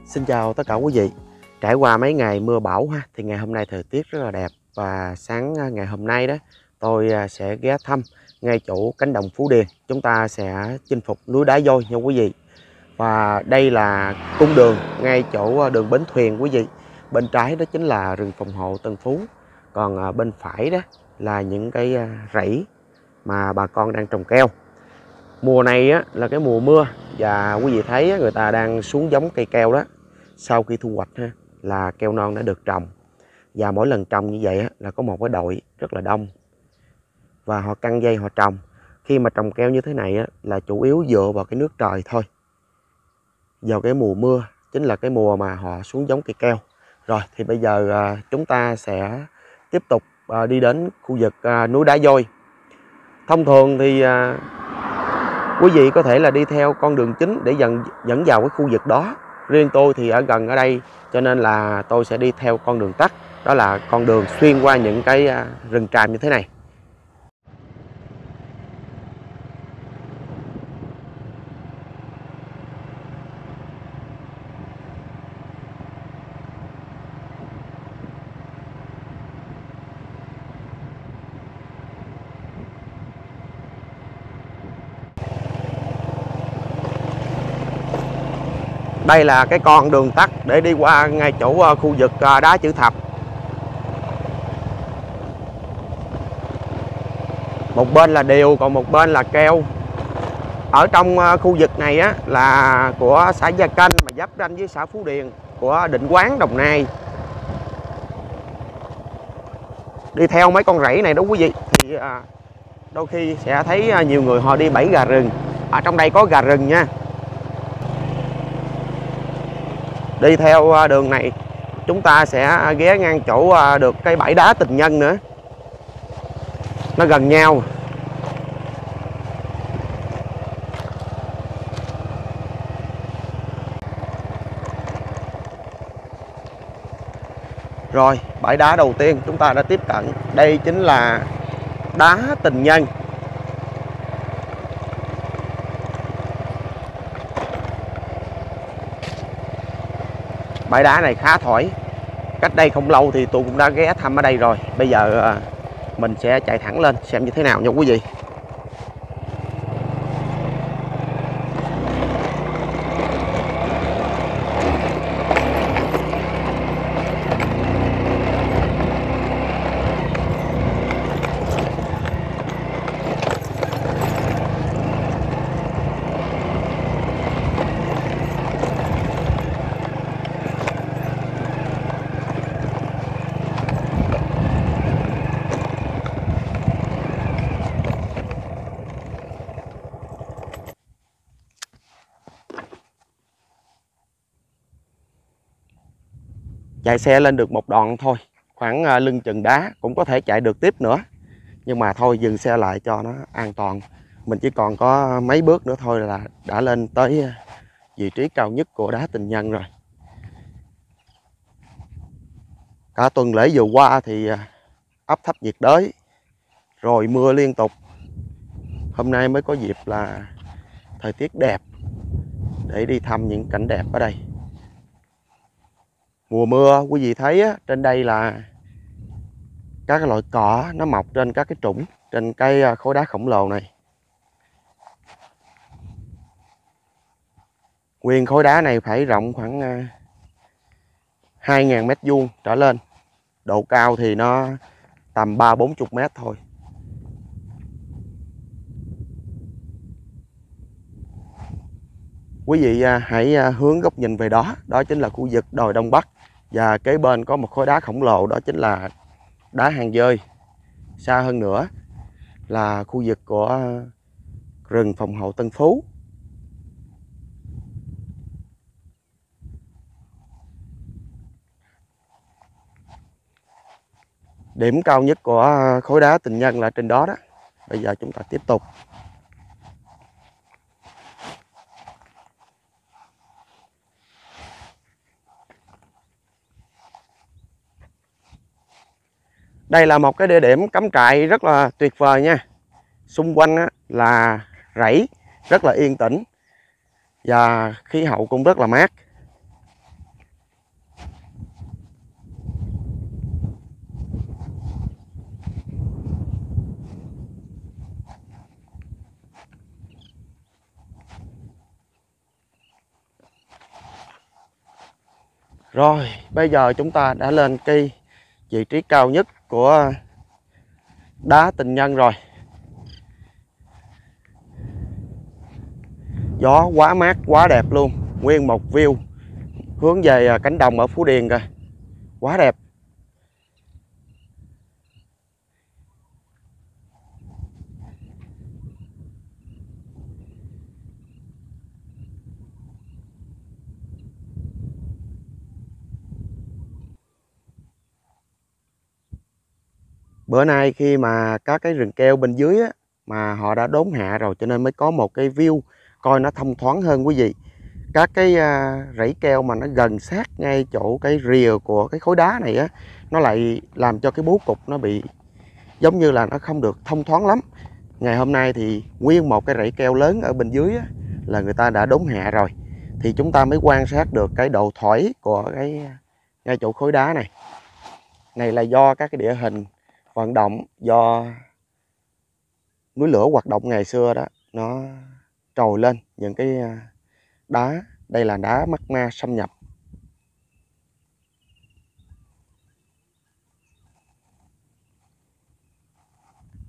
Xin chào tất cả quý vị. Trải qua mấy ngày mưa bão ha, thì ngày hôm nay thời tiết rất là đẹp. Và sáng ngày hôm nay đó, tôi sẽ ghé thăm ngay chỗ cánh đồng Phú Điền. Chúng ta sẽ chinh phục núi Đá Vôi nha quý vị. Và đây là cung đường ngay chỗ đường bến thuyền quý vị. Bên trái đó chính là rừng phòng hộ Tân Phú. Còn bên phải đó là những cái rẫy mà bà con đang trồng keo. Mùa này á, là cái mùa mưa và quý vị thấy người ta đang xuống giống cây keo đó. Sau khi thu hoạch ha, là keo non đã được trồng. Và mỗi lần trồng như vậy á, là có một cái đội rất là đông. Và họ căng dây họ trồng. Khi mà trồng keo như thế này á, là chủ yếu dựa vào cái nước trời thôi. Vào cái mùa mưa chính là cái mùa mà họ xuống giống cây keo. Rồi thì bây giờ chúng ta sẽ tiếp tục đi đến khu vực núi Đá Vôi. Thông thường thì quý vị có thể là đi theo con đường chính để dẫn vào cái khu vực đó. Riêng tôi thì ở gần ở đây cho nên là tôi sẽ đi theo con đường tắt. Đó là con đường xuyên qua những cái rừng tràm như thế này. Đây là cái con đường tắt để đi qua ngay chỗ khu vực đá chữ thập. Một bên là điều, còn một bên là keo. Ở trong khu vực này á, là của xã Gia Canh mà giáp ranh với xã Phú Điền của Định Quán, Đồng Nai. Đi theo mấy con rẫy này đó quý vị thì đôi khi sẽ thấy nhiều người họ đi bẫy gà rừng. Ở trong đây có gà rừng nha. Đi theo đường này chúng ta sẽ ghé ngang chỗ được cái bãi đá tình nhân nữa. Nó gần nhau. Rồi, bãi đá đầu tiên chúng ta đã tiếp cận. Đây chính là đá tình nhân. Bãi đá này khá thổi. Cách đây không lâu thì tôi cũng đã ghé thăm ở đây rồi. Bây giờ mình sẽ chạy thẳng lên xem như thế nào nha quý vị. Chạy xe lên được một đoạn thôi, khoảng lưng chừng đá, cũng có thể chạy được tiếp nữa. Nhưng mà thôi dừng xe lại cho nó an toàn. Mình chỉ còn có mấy bước nữa thôi là đã lên tới vị trí cao nhất của đá tình nhân rồi. Cả tuần lễ vừa qua thì áp thấp nhiệt đới, rồi mưa liên tục. Hôm nay mới có dịp là thời tiết đẹp để đi thăm những cảnh đẹp ở đây. Mùa mưa quý vị thấy á, trên đây là các loại cỏ nó mọc trên các cái trũng, trên cái khối đá khổng lồ này. Nguyên khối đá này phải rộng khoảng 2.000 mét vuông trở lên. Độ cao thì nó tầm 30-40 mét thôi. Quý vị hãy hướng góc nhìn về đó. Đó chính là khu vực đồi Đông Bắc. Và kế bên có một khối đá khổng lồ, đó chính là đá Hàng Dơi. Xa hơn nữa là khu vực của rừng phòng hộ Tân Phú. Điểm cao nhất của khối đá tình nhân là trên đó đó. Bây giờ chúng ta tiếp tục. Đây là một cái địa điểm cắm trại rất là tuyệt vời nha. Xung quanh là rẫy, rất là yên tĩnh. Và khí hậu cũng rất là mát. Rồi, bây giờ chúng ta đã lên cái vị trí cao nhất của đá Tình Nhân rồi. Gió quá mát, quá đẹp luôn. Nguyên một view hướng về cánh đồng ở Phú Điền kìa. Quá đẹp. Bữa nay khi mà các cái rừng keo bên dưới á, mà họ đã đốn hạ rồi cho nên mới có một cái view coi nó thông thoáng hơn quý vị. Các cái rẫy keo mà nó gần sát ngay chỗ cái rìa của cái khối đá này á, nó lại làm cho cái bố cục nó bị giống như là nó không được thông thoáng lắm. Ngày hôm nay thì nguyên một cái rẫy keo lớn ở bên dưới á, là người ta đã đốn hạ rồi, thì chúng ta mới quan sát được cái độ thỏi của cái ngay chỗ khối đá này. Này là do các cái địa hình vận động, do núi lửa hoạt động ngày xưa đó, nó trồi lên những cái đá. Đây là đá magma xâm nhập.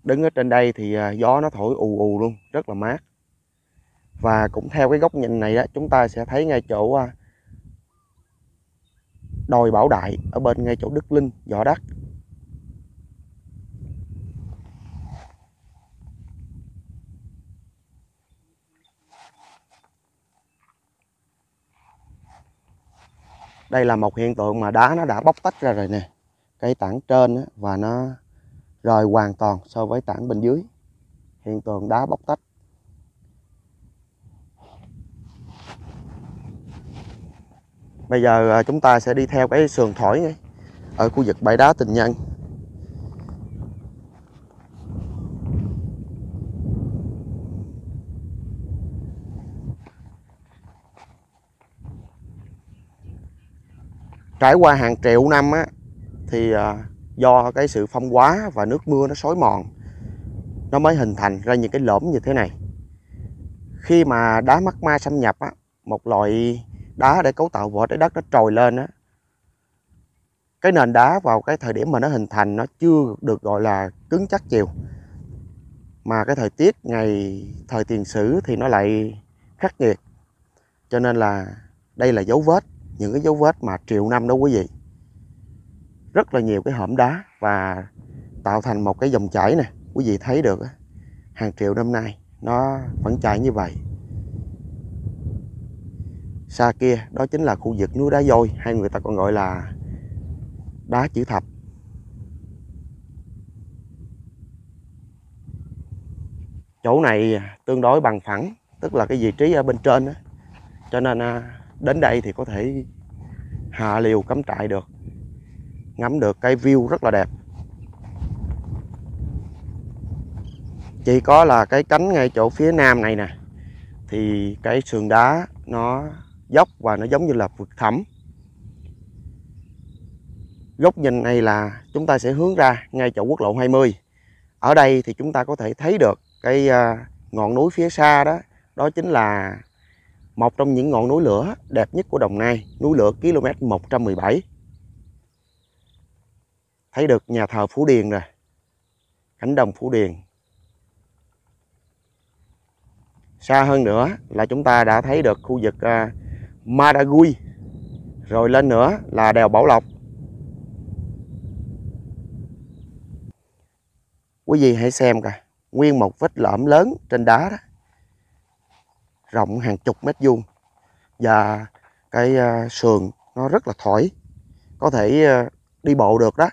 Đứng ở trên đây thì gió nó thổi ù ù luôn, rất là mát. Và cũng theo cái góc nhìn này đó, chúng ta sẽ thấy ngay chỗ đồi Bảo Đại ở bên ngay chỗ Đức Linh, Võ Đắc. Đây là một hiện tượng mà đá nó đã bóc tách ra rồi nè. Cái tảng trên á, và nó rời hoàn toàn so với tảng bên dưới. Hiện tượng đá bóc tách. Bây giờ chúng ta sẽ đi theo cái sườn thỏi ở khu vực bãi đá Tình Nhân. Trải qua hàng triệu năm á, thì do cái sự phong hóa và nước mưa nó xói mòn, nó mới hình thành ra những cái lõm như thế này. Khi mà đá magma xâm nhập á, một loại đá để cấu tạo vỏ trái đất nó trồi lên á, cái nền đá vào cái thời điểm mà nó hình thành nó chưa được gọi là cứng chắc chiều, mà cái thời tiết ngày thời tiền sử thì nó lại khắc nghiệt, cho nên là đây là dấu vết, những cái dấu vết mà triệu năm đó quý vị. Rất là nhiều cái hõm đá và tạo thành một cái dòng chảy nè, quý vị thấy được hàng triệu năm nay nó vẫn chảy như vậy. Xa kia đó chính là khu vực núi đá vôi, hay người ta còn gọi là đá chữ thập. Chỗ này tương đối bằng phẳng, tức là cái vị trí ở bên trên đó, cho nên đến đây thì có thể hạ liều cắm trại được, ngắm được cái view rất là đẹp. Chỉ có là cái cánh ngay chỗ phía nam này nè, thì cái sườn đá nó dốc và nó giống như là vực thẳm. Góc nhìn này là chúng ta sẽ hướng ra ngay chỗ quốc lộ 20. Ở đây thì chúng ta có thể thấy được cái ngọn núi phía xa đó, đó chính là một trong những ngọn núi lửa đẹp nhất của Đồng Nai, núi lửa km 117. Thấy được nhà thờ Phú Điền rồi, cánh đồng Phú Điền. Xa hơn nữa là chúng ta đã thấy được khu vực Madagui. Rồi lên nữa là đèo Bảo Lộc. Quý vị hãy xem kìa, nguyên một vết lõm lớn trên đá đó, rộng hàng chục mét vuông. Và cái sườn nó rất là thỏi, có thể đi bộ được đó.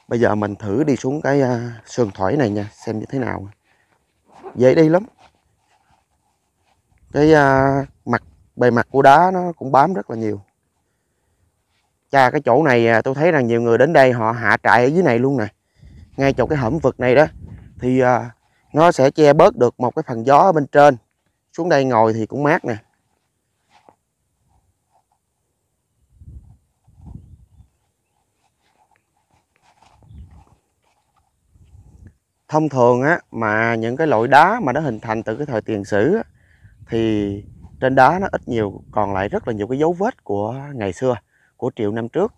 Bây giờ mình thử đi xuống cái sườn thỏi này nha, xem như thế nào. Dễ đi lắm. Cái bề mặt của đá nó cũng bám rất là nhiều. Chà, cái chỗ này tôi thấy rằng nhiều người đến đây họ hạ trại ở dưới này luôn nè. Ngay chỗ cái hõm vực này đó, thì nó sẽ che bớt được một cái phần gió ở bên trên. Xuống đây ngồi thì cũng mát nè. Thông thường á, mà những cái loại đá mà nó hình thành từ cái thời tiền sử á, thì trên đá nó ít nhiều còn lại rất là nhiều cái dấu vết của ngày xưa, của triệu năm trước.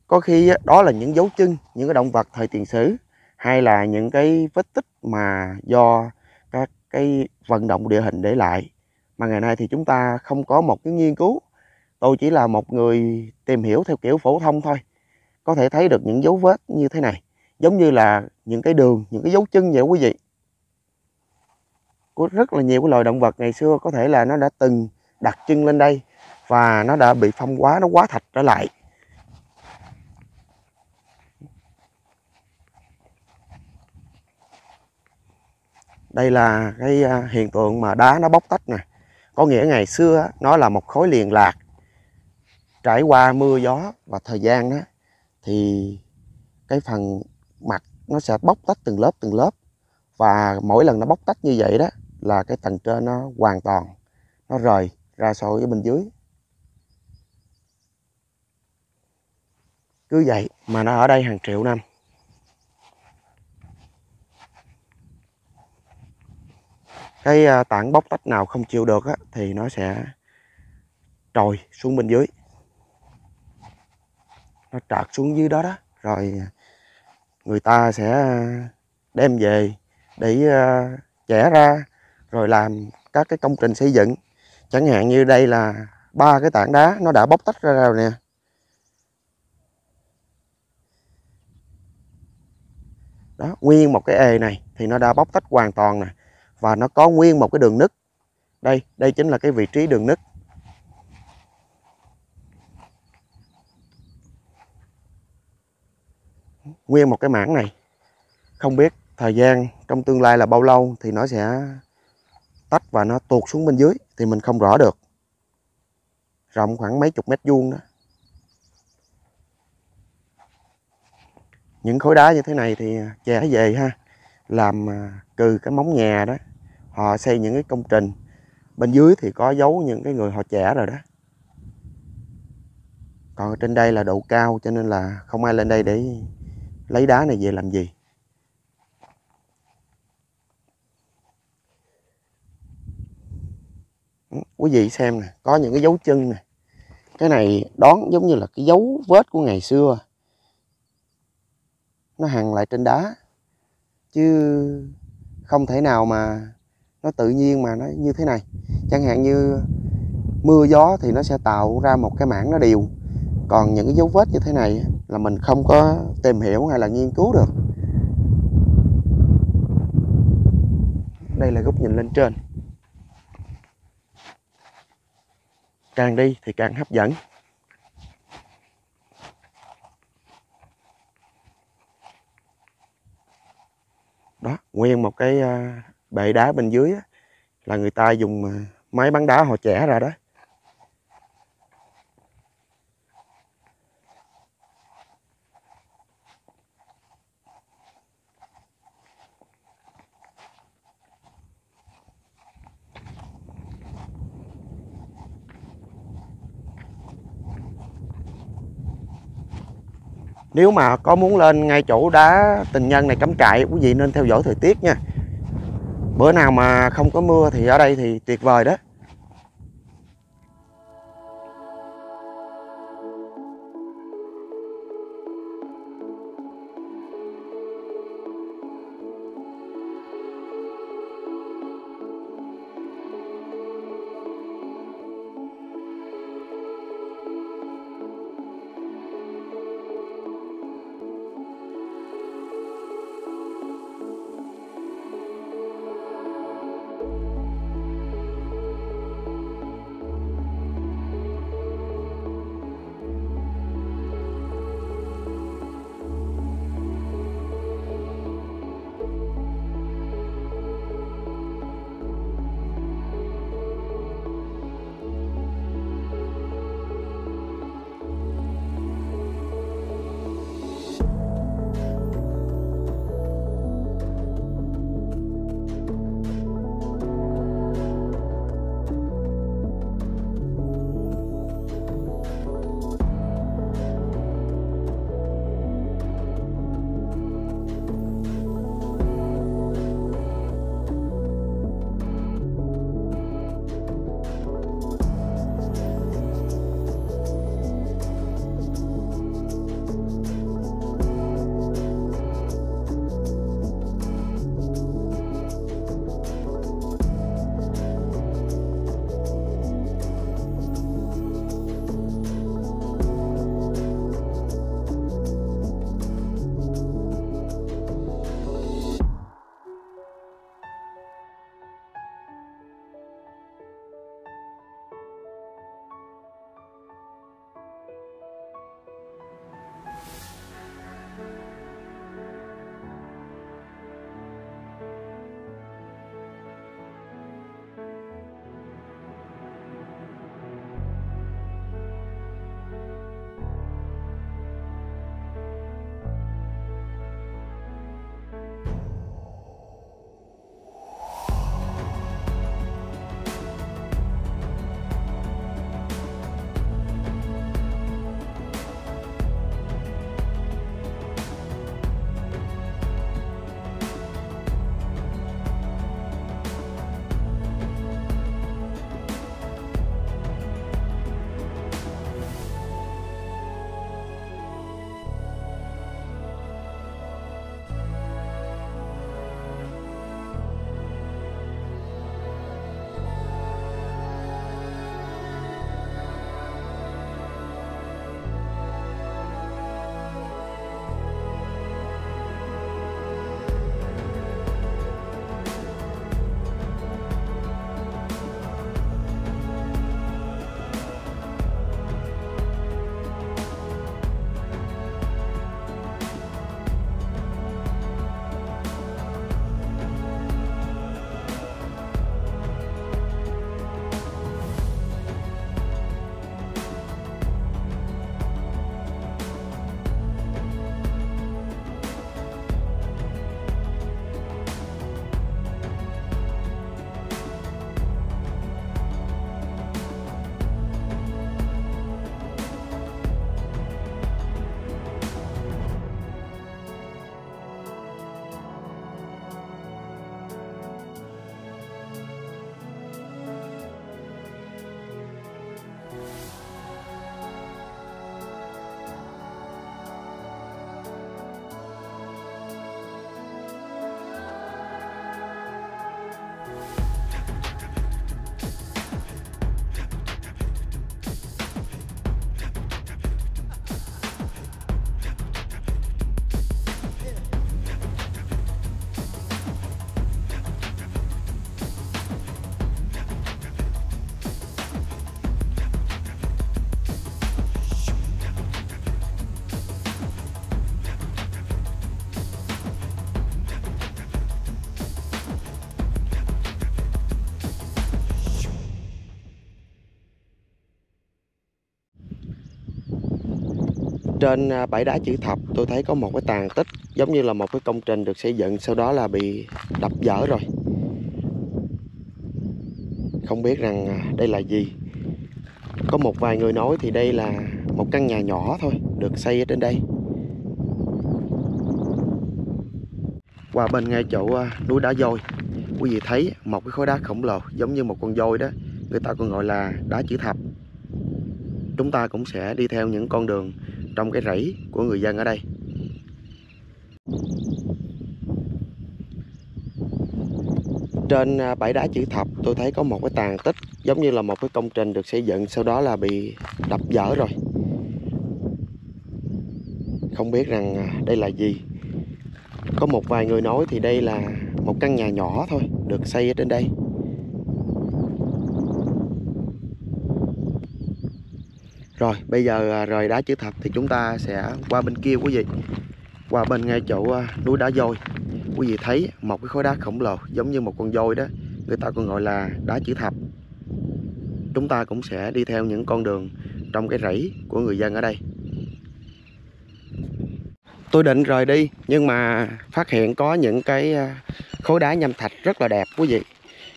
Có khi đó là những dấu chân, những cái động vật thời tiền sử, hay là những cái vết tích mà do các cái vận động địa hình để lại, mà ngày nay thì chúng ta không có một cái nghiên cứu. Tôi chỉ là một người tìm hiểu theo kiểu phổ thông thôi, có thể thấy được những dấu vết như thế này, giống như là những cái đường, những cái dấu chân vậy quý vị, của rất là nhiều cái loài động vật ngày xưa. Có thể là nó đã từng đặt chân lên đây và nó đã bị phong hóa, nó hóa thạch trở lại. Đây là cái hiện tượng mà đá nó bóc tách nè, có nghĩa ngày xưa nó là một khối liền lạc, trải qua mưa gió và thời gian đó thì cái phần mặt nó sẽ bóc tách từng lớp, và mỗi lần nó bóc tách như vậy đó là cái tầng trên nó hoàn toàn nó rời ra so với bên dưới. Cứ vậy mà nó ở đây hàng triệu năm. Cái tảng bóc tách nào không chịu được á, thì nó sẽ trồi xuống bên dưới, nó trợt xuống dưới đó đó, rồi người ta sẽ đem về để chẻ ra rồi làm các cái công trình xây dựng. Chẳng hạn như đây là 3 cái tảng đá nó đã bóc tách ra rồi nè. Đó, nguyên một cái ề này thì nó đã bóc tách hoàn toàn nè, và nó có nguyên một cái đường nứt. Đây chính là cái vị trí đường nứt. Nguyên một cái mảng này, không biết thời gian trong tương lai là bao lâu thì nó sẽ tách và nó tuột xuống bên dưới thì mình không rõ được. Rộng khoảng mấy chục mét vuông đó. Những khối đá như thế này thì chẻ về ha, làm cừ cái móng nhà đó, họ xây những cái công trình. Bên dưới thì có dấu những cái người họ chẻ rồi đó. Còn ở trên đây là độ cao cho nên là không ai lên đây để lấy đá này về làm gì. Quý vị xem nè, có những cái dấu chân nè. Cái này đoán giống như là cái dấu vết của ngày xưa, nó hằn lại trên đá, chứ không thể nào mà nó tự nhiên mà nó như thế này. Chẳng hạn như mưa gió thì nó sẽ tạo ra một cái mảng nó đều, còn những cái dấu vết như thế này là mình không có tìm hiểu hay là nghiên cứu được. Đây là góc nhìn lên trên, càng đi thì càng hấp dẫn. Đó, nguyên một cái bệ đá bên dưới là người ta dùng máy bắn đá họ chẻ ra đó. Nếu mà có muốn lên ngay chỗ đá tình nhân này cắm trại, quý vị nên theo dõi thời tiết nha. Bữa nào mà không có mưa thì ở đây thì tuyệt vời đó. Trên bãi đá chữ thập tôi thấy có một cái tàn tích giống như là một cái công trình được xây dựng sau đó là bị đập vỡ rồi. Không biết rằng đây là gì. Có một vài người nói thì đây là một căn nhà nhỏ thôi được xây ở trên đây. Qua bên ngay chỗ núi đá voi, quý vị thấy một cái khối đá khổng lồ giống như một con voi đó, người ta còn gọi là đá chữ thập. Chúng ta cũng sẽ đi theo những con đường trong cái rẫy của người dân ở đây. Trên bãi đá chữ thập tôi thấy có một cái tàn tích giống như là một cái công trình được xây dựng sau đó là bị đập vỡ rồi. Không biết rằng đây là gì. Có một vài người nói thì đây là một căn nhà nhỏ thôi được xây ở trên đây. Rồi bây giờ rời đá chữ thập thì chúng ta sẽ qua bên kia quý vị. Qua bên ngay chỗ núi đá voi, quý vị thấy một cái khối đá khổng lồ giống như một con voi đó, người ta còn gọi là đá chữ thập. Chúng ta cũng sẽ đi theo những con đường trong cái rẫy của người dân ở đây. Tôi định rời đi nhưng mà phát hiện có những cái khối đá nham thạch rất là đẹp quý vị.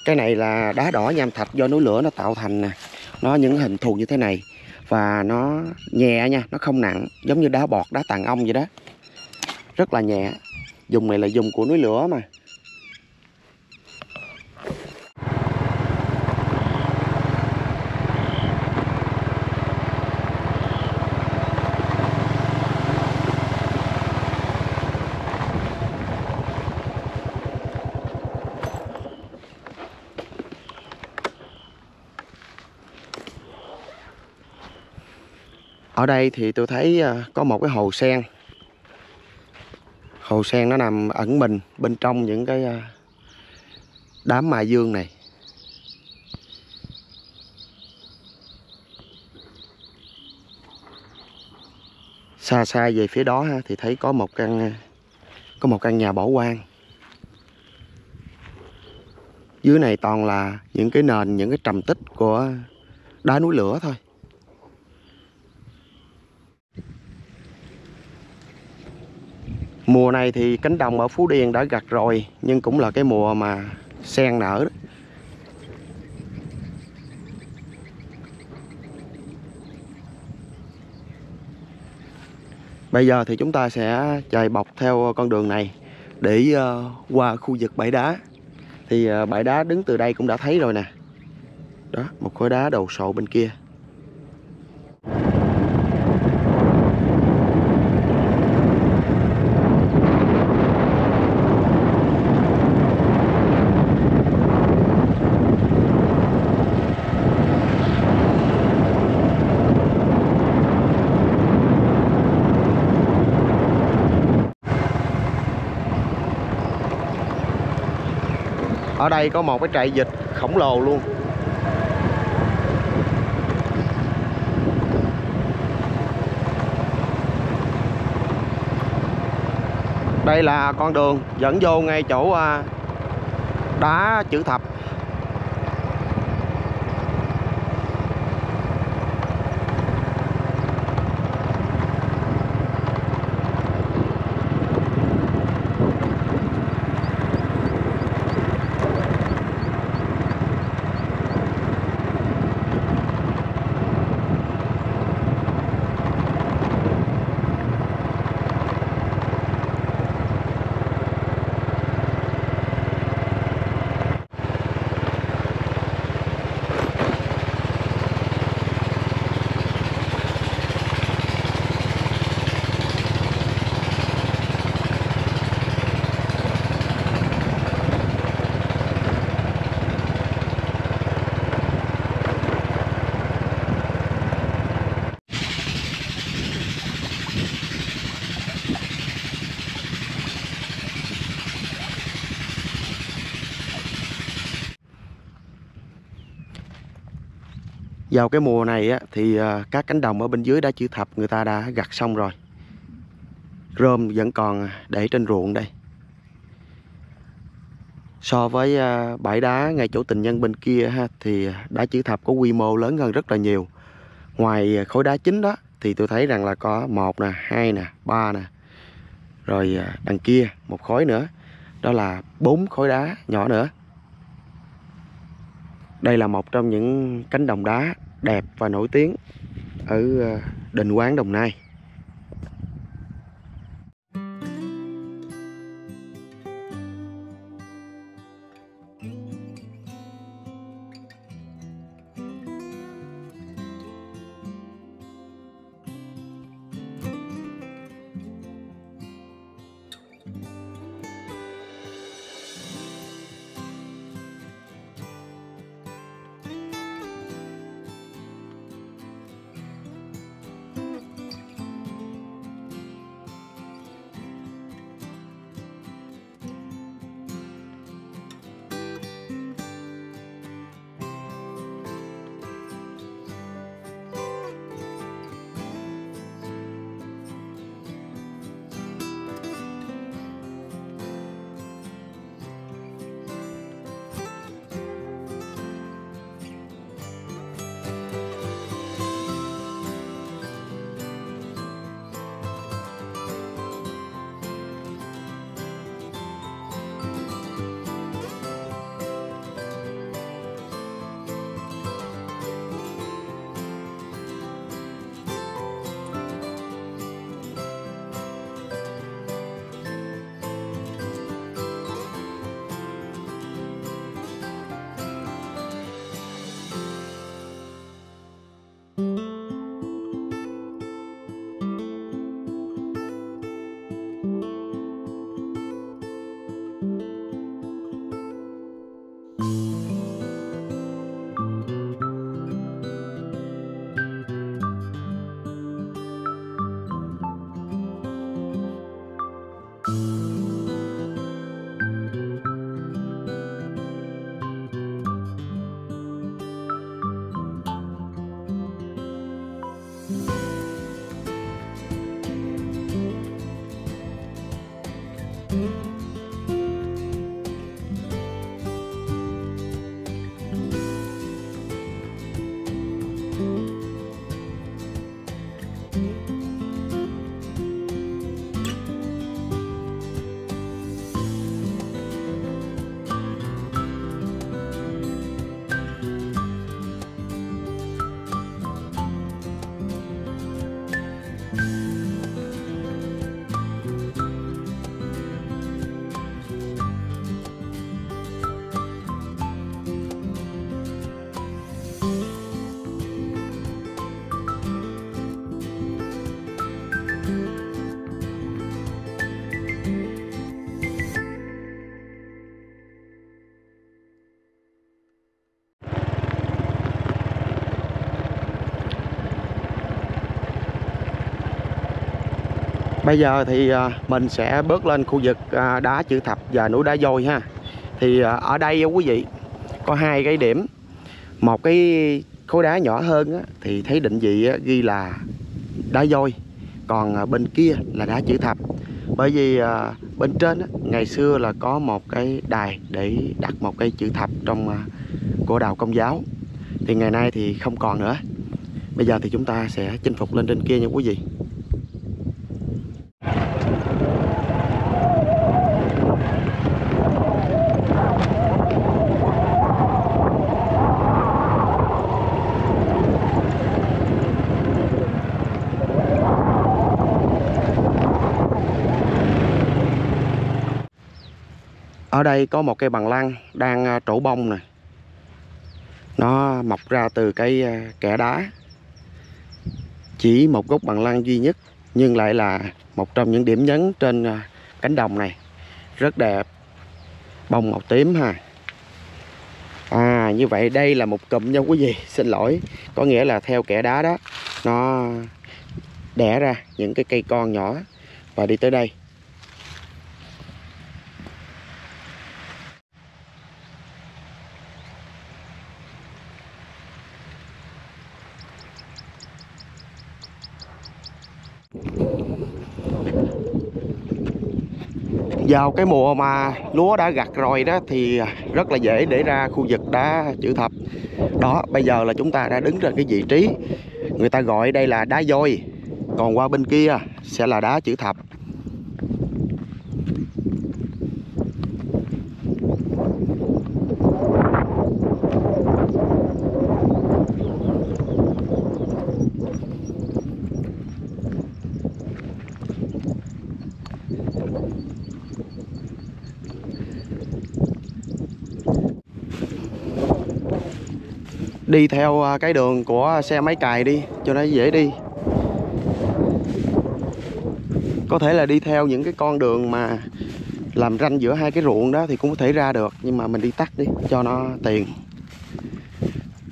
Cái này là đá đỏ nham thạch do núi lửa nó tạo thành nè. Nó những hình thù như thế này. Và nó nhẹ nha, nó không nặng, giống như đá bọt, đá tàng ong vậy đó. Rất là nhẹ. Dùng này là dùng của núi lửa mà. Ở đây thì tôi thấy có một cái hồ sen. Hồ sen nó nằm ẩn mình bên trong những cái đám mài dương này. Xa xa về phía đó thì thấy có một căn nhà bỏ hoang. Dưới này toàn là những cái nền, những cái trầm tích của đá núi lửa thôi. Mùa này thì cánh đồng ở Phú Điền đã gặt rồi, nhưng cũng là cái mùa mà sen nở đó. Bây giờ thì chúng ta sẽ chạy bọc theo con đường này để qua khu vực bãi đá. Thì bãi đá đứng từ đây cũng đã thấy rồi nè. Đó, một khối đá đồ sộ bên kia. Ở đây có một cái trại vịt khổng lồ luôn. Đây là con đường dẫn vô ngay chỗ đá chữ thập. Vào cái mùa này thì các cánh đồng ở bên dưới đá chữ thập người ta đã gặt xong rồi. Rơm vẫn còn để trên ruộng đây. So với bãi đá ngay chỗ Tình Nhân bên kia thì đá chữ thập có quy mô lớn hơn rất là nhiều. Ngoài khối đá chính đó thì tôi thấy rằng là có 1 nè, 2 nè, 3 nè. Rồi đằng kia một khối nữa. Đó là 4 khối đá nhỏ nữa. Đây là một trong những cánh đồng đá đẹp và nổi tiếng ở Định Quán, Đồng Nai. Bây giờ thì mình sẽ bước lên khu vực đá chữ thập và núi đá vôi ha. Thì ở đây quý vị có 2 cái điểm. Một cái khối đá nhỏ hơn thì thấy định vị ghi là đá vôi, còn bên kia là đá chữ thập. Bởi vì bên trên ngày xưa là có một cái đài để đặt một cái chữ thập trong của đạo Công giáo. Thì ngày nay thì không còn nữa. Bây giờ thì chúng ta sẽ chinh phục lên trên kia nha quý vị. Ở đây có một cây bằng lăng đang trổ bông nè. Nó mọc ra từ cái kẽ đá. Chỉ một gốc bằng lăng duy nhất, nhưng lại là một trong những điểm nhấn trên cánh đồng này. Rất đẹp. Bông màu tím ha. Như vậy đây là một cụm nha quý vị. Xin lỗi. Có nghĩa là theo kẽ đá đó, nó đẻ ra những cái cây con nhỏ và đi tới đây. Vào cái mùa mà lúa đã gặt rồi đó thì rất là dễ để ra khu vực đá chữ thập. Đó, bây giờ là chúng ta đã đứng trên cái vị trí người ta gọi đây là đá vôi. Còn qua bên kia sẽ là đá chữ thập. Đi theo cái đường của xe máy cày đi cho nó dễ đi. Có thể là đi theo những cái con đường mà làm ranh giữa hai cái ruộng đó thì cũng có thể ra được, nhưng mà mình đi tắt đi cho nó tiện.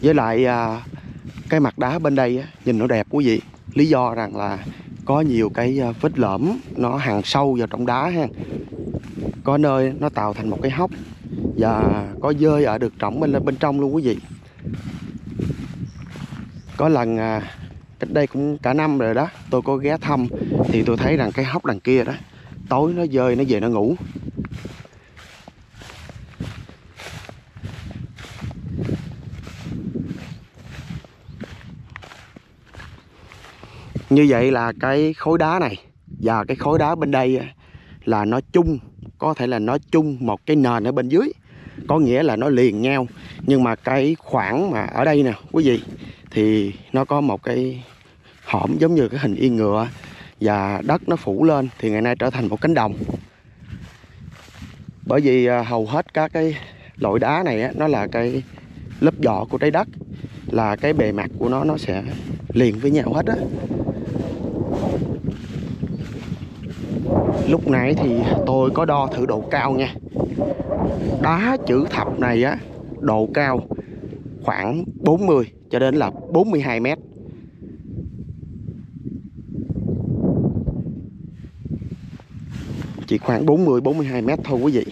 Với lại cái mặt đá bên đây nhìn nó đẹp quý vị. Lý do rằng là có nhiều cái vết lõm nó hằn sâu vào trong đá ha. Có nơi nó tạo thành một cái hốc và có dơi ở được trỏng bên trong luôn quý vị. Có lần cách đây cũng cả năm rồi đó, tôi có ghé thăm thì tôi thấy rằng cái hốc đằng kia đó tối nó dơi nó về nó ngủ. Như vậy là cái khối đá này và cái khối đá bên đây là nó chung, có thể là nó chung một cái nền ở bên dưới, có nghĩa là nó liền nhau. Nhưng mà cái khoảng mà ở đây nè quý vị, thì nó có một cái hõm giống như cái hình yên ngựa, và đất nó phủ lên thì ngày nay trở thành một cánh đồng. Bởi vì hầu hết các cái loại đá này nó là cái lớp vỏ của trái đất, là cái bề mặt của nó sẽ liền với nhau hết á. Lúc nãy thì tôi có đo thử độ cao nha. Đá chữ thập này á, độ cao khoảng 40 cho đến là 42 mét. Chỉ khoảng 40-42 mét thôi quý vị.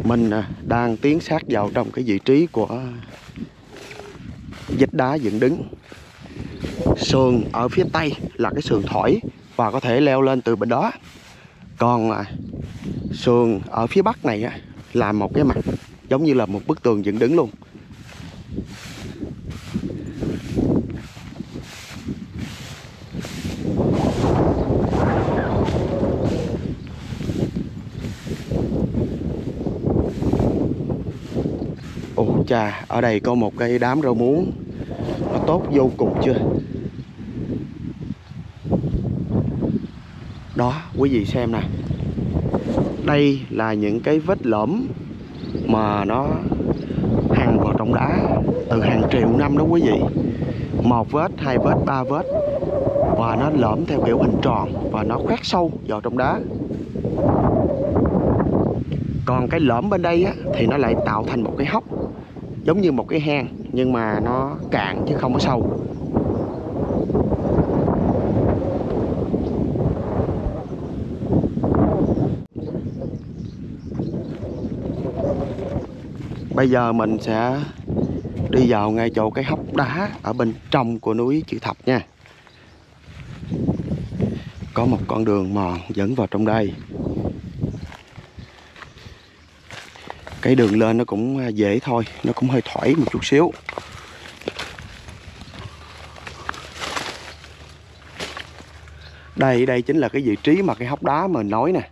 Mình đang tiến sát vào trong cái vị trí của vách đá dựng đứng. Sườn ở phía tây là cái sườn thỏi và có thể leo lên từ bên đó. Còn sườn ở phía bắc này là một cái mặt giống như là một bức tường dựng đứng luôn. Ồ chà, ở đây có một cái đám rau muống, nó tốt vô cùng chưa. Đó quý vị xem nè, đây là những cái vết lõm mà nó hằn vào trong đá từ hàng triệu năm đó quý vị. 1 vết, 2 vết, 3 vết, và nó lõm theo kiểu hình tròn và nó khoét sâu vào trong đá. Còn cái lõm bên đây thì nó lại tạo thành một cái hốc giống như một cái hang, nhưng mà nó cạn chứ không có sâu. Bây giờ mình sẽ đi vào ngay chỗ cái hốc đá ở bên trong của núi chữ thập nha. Có một con đường mòn dẫn vào trong đây. Cái đường lên nó cũng dễ thôi, nó cũng hơi thoải một chút xíu. Đây chính là cái vị trí mà cái hốc đá mà mình nói nè.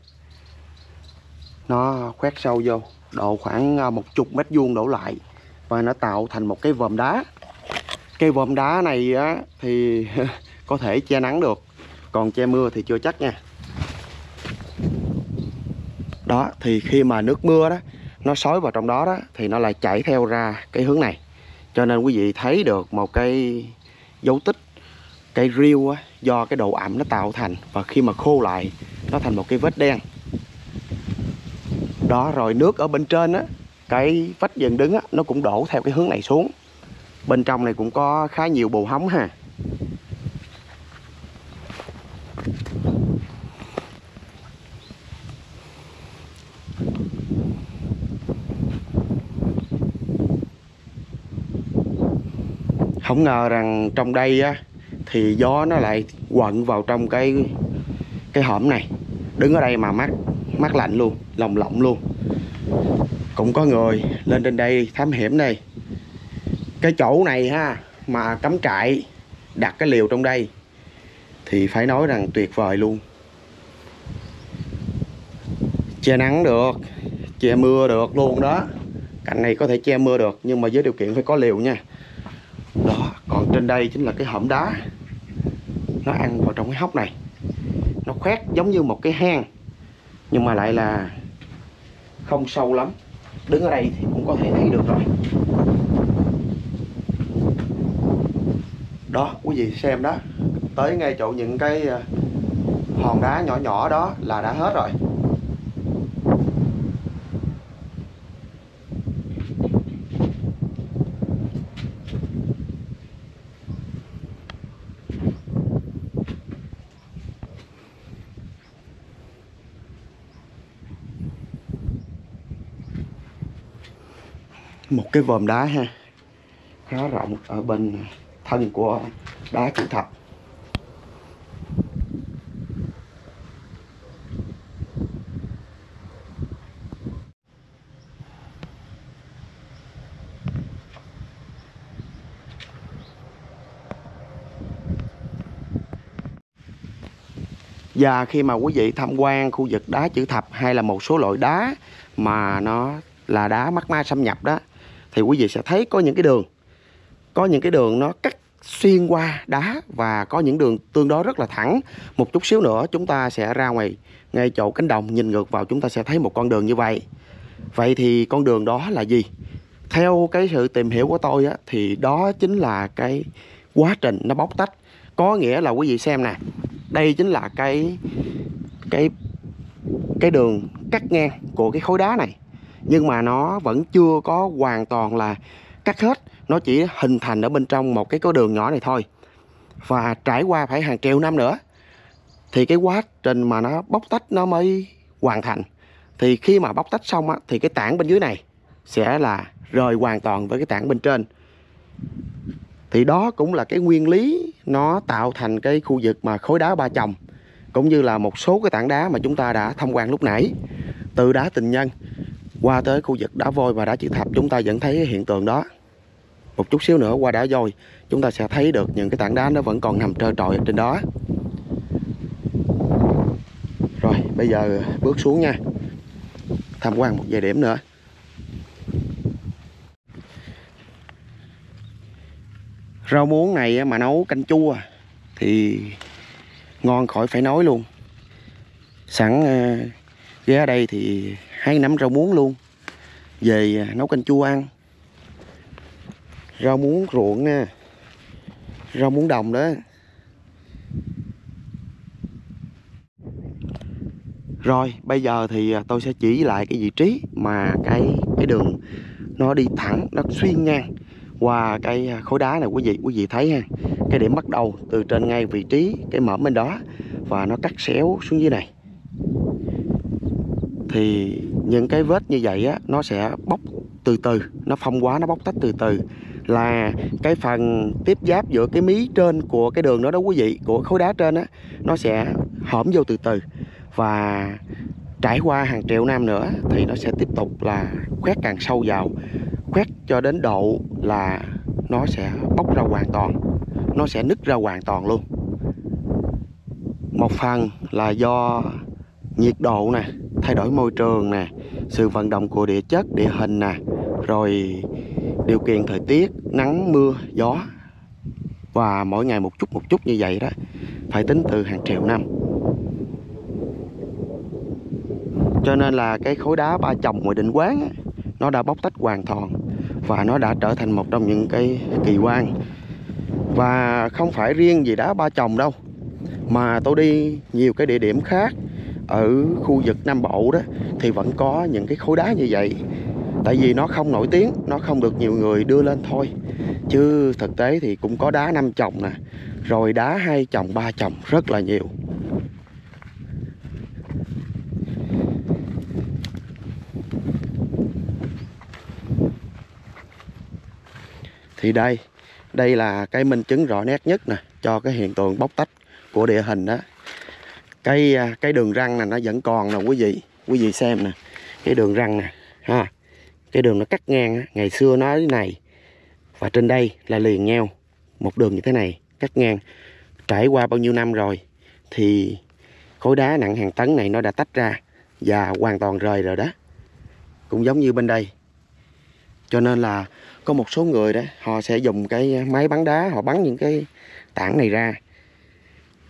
Nó khoét sâu vô độ khoảng 10 mét vuông đổ lại, và nó tạo thành một cái vòm đá. Cái vòm đá này á, thì có thể che nắng được, còn che mưa thì chưa chắc nha. Đó, thì khi mà nước mưa đó nó xối vào trong đó thì nó lại chảy theo ra cái hướng này. Cho nên quý vị thấy được một cái dấu tích, cái riêu á, do cái độ ẩm nó tạo thành, và khi mà khô lại nó thành một cái vết đen. Đó, rồi nước ở bên trên á, cái vách dựng đứng á, nó cũng đổ theo cái hướng này xuống. Bên trong này cũng có khá nhiều bồ hóng ha. Không ngờ rằng trong đây á, thì gió nó lại quặn vào trong cái hõm này. Đứng ở đây mà mát lạnh luôn, lồng lộng luôn. cũng có người lên trên đây thám hiểm đây. Cái chỗ này ha, mà cắm trại đặt cái liều trong đây thì phải nói rằng tuyệt vời luôn. Che nắng được, che mưa được luôn đó. Cạnh này có thể che mưa được, nhưng mà với điều kiện phải có liều nha. Đó, còn trên đây chính là cái hõm đá. Nó ăn vào trong cái hốc này. Nó khoét giống như một cái hang, nhưng mà lại là không sâu lắm. Đứng ở đây thì cũng có thể thấy được rồi. Đó, quý vị xem đó. Tới ngay chỗ những cái hòn đá nhỏ nhỏ đó là đã hết rồi. Một cái vòm đá ha, khá rộng ở bên thân của đá chữ thập. Và khi mà quý vị tham quan khu vực đá chữ thập hay là một số loại đá mà nó là đá magma xâm nhập đó, thì quý vị sẽ thấy có những cái đường. Có những cái đường nó cắt xuyên qua đá và có những đường tương đối rất là thẳng. Một chút xíu nữa chúng ta sẽ ra ngoài ngay chỗ cánh đồng, nhìn ngược vào chúng ta sẽ thấy một con đường như vậy. Vậy thì con đường đó là gì? Theo cái sự tìm hiểu của tôi á, thì đó chính là cái quá trình nó bóc tách. Có nghĩa là quý vị xem nè, đây chính là cái đường cắt ngang của cái khối đá này, nhưng mà nó vẫn chưa có hoàn toàn là cắt hết. Nó chỉ hình thành ở bên trong một cái con đường nhỏ này thôi. Và trải qua phải hàng triệu năm nữa thì cái quá trình mà nó bóc tách nó mới hoàn thành. Thì khi mà bóc tách xong á, thì cái tảng bên dưới này sẽ là rời hoàn toàn với cái tảng bên trên. Thì đó cũng là cái nguyên lý nó tạo thành cái khu vực mà khối đá ba chồng, cũng như là một số cái tảng đá mà chúng ta đã tham quan lúc nãy. Từ đá tình nhân qua tới khu vực đá vôi và đá chữ thập, chúng ta vẫn thấy cái hiện tượng đó. Một chút xíu nữa qua đá vôi chúng ta sẽ thấy được những cái tảng đá nó vẫn còn nằm trơ trọi ở trên đó. Rồi bây giờ bước xuống nha, tham quan một vài điểm nữa. Rau muống này mà nấu canh chua thì ngon khỏi phải nói luôn. Sẵn ghé ở đây thì hái nắm rau muống luôn, về nấu canh chua ăn. Rau muống ruộng nha, rau muống đồng đó. Rồi bây giờ thì tôi sẽ chỉ lại cái vị trí mà cái đường nó đi thẳng, nó xuyên ngang qua cái khối đá này. Quý vị thấy ha, cái điểm bắt đầu từ trên ngay vị trí cái mỏm bên đó và nó cắt xéo xuống dưới này. Thì những cái vết như vậy á, nó sẽ bóc từ từ, nó phong hóa, nó bóc tách từ từ. Là cái phần tiếp giáp giữa cái mí trên của cái đường đó đó quý vị, của khối đá trên á, nó sẽ hõm vô từ từ. Và trải qua hàng triệu năm nữa thì nó sẽ tiếp tục là khoét càng sâu vào, khoét cho đến độ là nó sẽ bóc ra hoàn toàn, nó sẽ nứt ra hoàn toàn luôn. Một phần là do nhiệt độ nè, thay đổi môi trường nè, sự vận động của địa chất, địa hình nè, rồi điều kiện thời tiết, nắng, mưa, gió. Và mỗi ngày một chút như vậy đó, phải tính từ hàng triệu năm. Cho nên là cái khối đá ba chồng ngoài Định Quán á, nó đã bóc tách hoàn toàn và nó đã trở thành một trong những cái kỳ quan. Và không phải riêng gì đá ba chồng đâu, mà tôi đi nhiều cái địa điểm khác ở khu vực Nam Bộ đó thì vẫn có những cái khối đá như vậy. Tại vì nó không nổi tiếng, nó không được nhiều người đưa lên thôi. Chứ thực tế thì cũng có đá 5 chồng nè, rồi đá 2 chồng, 3 chồng rất là nhiều. Thì đây là cái minh chứng rõ nét nhất nè cho cái hiện tượng bóc tách của địa hình đó. Cái đường răng này nó vẫn còn nè quý vị xem nè, cái đường răng nè ha, cái đường nó cắt ngang á, ngày xưa nó thế này và trên đây là liền nhau, một đường như thế này cắt ngang. Trải qua bao nhiêu năm rồi thì khối đá nặng hàng tấn này nó đã tách ra và hoàn toàn rời rồi đó. Cũng giống như bên đây. Cho nên là có một số người đó họ sẽ dùng cái máy bắn đá, họ bắn những cái tảng này ra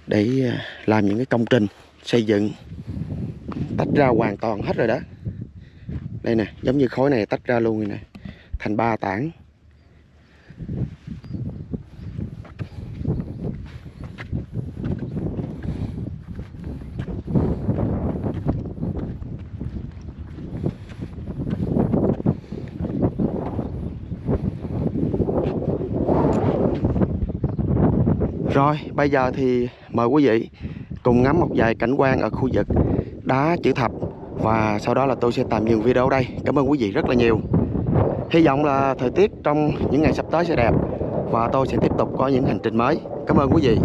để làm những cái công trình xây dựng. Tách ra hoàn toàn hết rồi đó. Đây nè, giống như khối này tách ra luôn rồi nè, thành 3 tảng. Rồi, bây giờ thì mời quý vị cùng ngắm một vài cảnh quan ở khu vực đá chữ thập. Và sau đó là tôi sẽ tạm dừng video ở đây. Cảm ơn quý vị rất là nhiều. Hy vọng là thời tiết trong những ngày sắp tới sẽ đẹp và tôi sẽ tiếp tục có những hành trình mới. Cảm ơn quý vị.